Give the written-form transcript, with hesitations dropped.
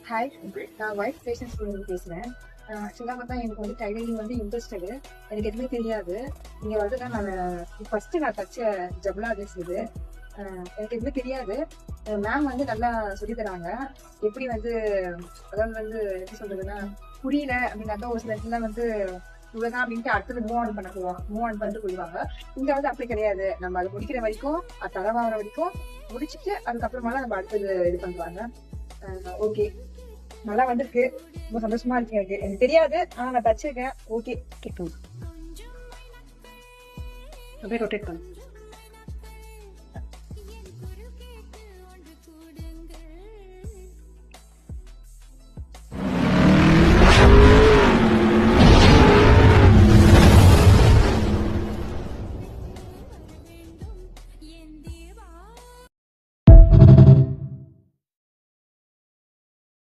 Hi, நான் wife fashion ஸ்கூல்லேருந்து பேசுகிறேன். ஆக்சுவலாக பார்த்தா எனக்கு வந்து டைலரிங் வந்து இன்ட்ரெஸ்டடு. எனக்கு எதுவுமே தெரியாது. இங்கே வந்து தான் ஃபஸ்ட்டு நான் தச்ச ஜப்லா ட்ரெஸ் இது. எனக்கு எதுவுமே தெரியாது. மேம் வந்து நல்லா சொல்லித் தராங்க. எப்படி வந்து அதாவது வந்து எப்படி சொல்றதுன்னா, புரியல அப்படின்னாக்கா ஒரு சில இடத்துல வந்து இவ்வளோதான் அப்படின்ட்டு அடுத்தது மூவ் ஆன் பண்ணிட்டு போயிடுவாங்க. இங்கே வந்து அப்படி கிடையாது. நம்ம அதை முடிக்கிற வரைக்கும், அது தரவாகிற வரைக்கும் முடிச்சுட்டு அதுக்கப்புறமாலாம் நம்ம அடுத்தது இது பண்ணுவாங்க. ஓகே, நல்லா வந்திருக்கு. ரொம்ப சந்தோஷமா இருக்கு. எனக்கு தெரியாது, ஆனா நான் தச்சிருக்கேன். ஓகே, அப்படியே ரொட்டேட் பண்ணு.